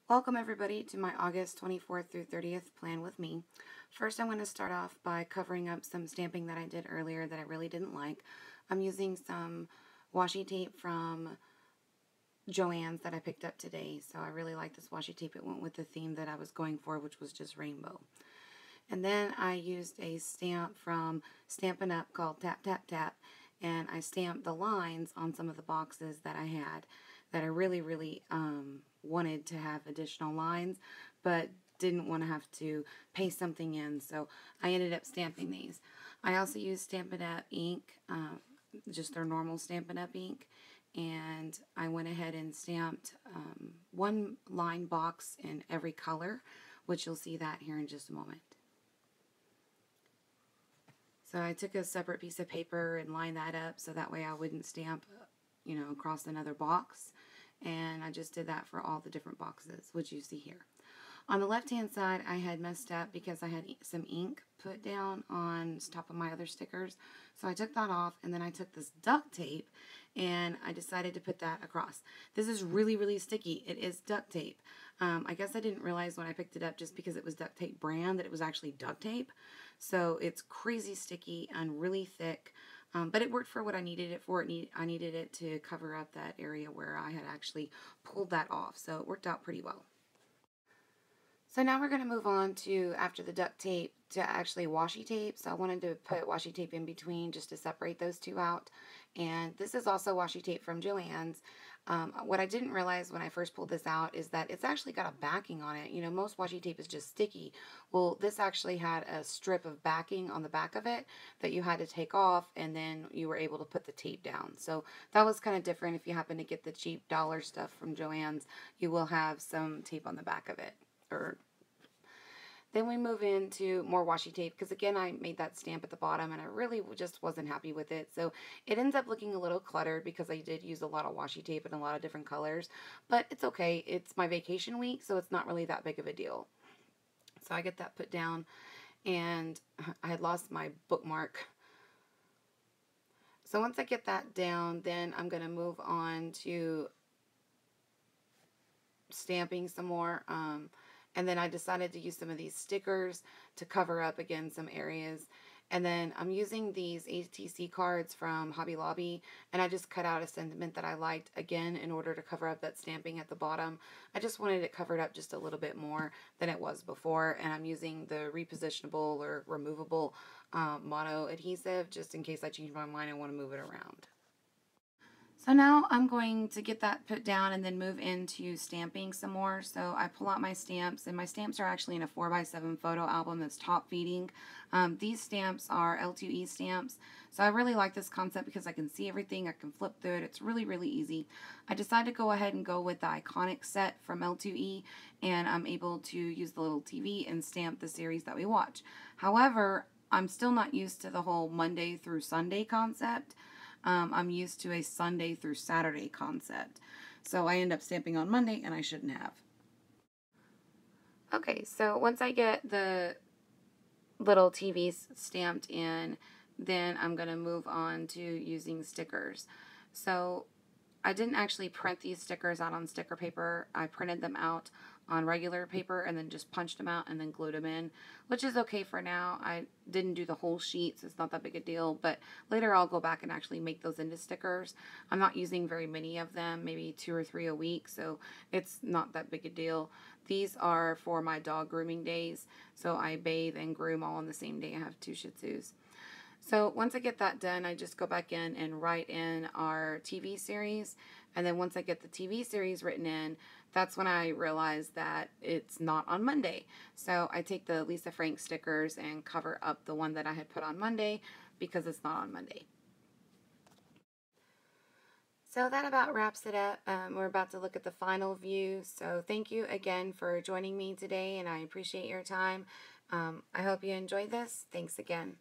Welcome everybody to my August 24th through 30th plan with me. First I'm going to start off by covering up some stamping that I did earlier that I really didn't like. I'm using some washi tape from Joann's that I picked up today. So I really like this washi tape. It went with the theme that I was going for, which was just rainbow. And then I used a stamp from Stampin' Up! Called Tap Tap Tap, and I stamped the lines on some of the boxes that I had that I really wanted to have additional lines, but didn't want to have to paste something in, so I ended up stamping these. I also used Stampin' Up! Ink, just their normal Stampin' Up! Ink, and I went ahead and stamped one line box in every color, which you'll see that here in just a moment. So I took a separate piece of paper and lined that up so that way I wouldn't stamp, across another box. And I just did that for all the different boxes, which you see here. On the left-hand side, I had messed up because I had some ink put down on top of my other stickers. So I took that off, and then I took this duct tape, and I decided to put that across. This is really sticky. It is duct tape. I guess I didn't realize when I picked it up, just because it was duct tape brand, that it was actually duct tape. So it's crazy sticky and really thick. But it worked for what I needed it for. I needed it to cover up that area where I had actually pulled that off. So it worked out pretty well. So now we're going to move on to, after the duct tape, to actually washi tape. So I wanted to put washi tape in between just to separate those two out. And this is also washi tape from Joann's. What I didn't realize when I first pulled this out is that it's actually got a backing on it. You know, most washi tape is just sticky. Well, this actually had a strip of backing on the back of it that you had to take off, and then you were able to put the tape down. So that was kind of different. If you happen to get the cheap dollar stuff from Joann's, you will have some tape on the back of it. Then we move into more washi tape, because again I made that stamp at the bottom and I really just wasn't happy with it. So it ends up looking a little cluttered because I did use a lot of washi tape in a lot of different colors. But it's okay. It's my vacation week, so it's not really that big of a deal. So I get that put down, and I had lost my bookmark. So once I get that down, then I'm going to move on to stamping some more. And then I decided to use some of these stickers to cover up, again, some areas. And then I'm using these ATC cards from Hobby Lobby, and I just cut out a sentiment that I liked, again, in order to cover up that stamping at the bottom. I just wanted it covered up just a little bit more than it was before, and I'm using the repositionable or removable mono adhesive just in case I change my mind and want to move it around. So now I'm going to get that put down and then move into stamping some more. So I pull out my stamps, and my stamps are actually in a 4x7 photo album that's top feeding. These stamps are L2E stamps. So I really like this concept because I can see everything. I can flip through it. It's really easy. I decided to go ahead and go with the iconic set from L2E, and I'm able to use the little TV and stamp the series that we watch. However, I'm still not used to the whole Monday through Sunday concept. I'm used to a Sunday through Saturday concept. So I end up stamping on Monday, and I shouldn't have. Okay, so once I get the little TVs stamped in, then I'm going to move on to using stickers. So I didn't actually print these stickers out on sticker paper. I printed them out on regular paper and then just punched them out and then glued them in, which is okay for now. I didn't do the whole sheet, so it's not that big a deal, but later I'll go back and actually make those into stickers. I'm not using very many of them, maybe 2 or 3 a week, so it's not that big a deal. These are for my dog grooming days, so I bathe and groom all on the same day. I have 2 Shih Tzus. So once I get that done, I just go back in and write in our TV series. And then once I get the TV series written in, that's when I realize that it's not on Monday. So I take the Lisa Frank stickers and cover up the one that I had put on Monday because it's not on Monday. So that about wraps it up. We're about to look at the final view. So thank you again for joining me today, and I appreciate your time. I hope you enjoyed this. Thanks again.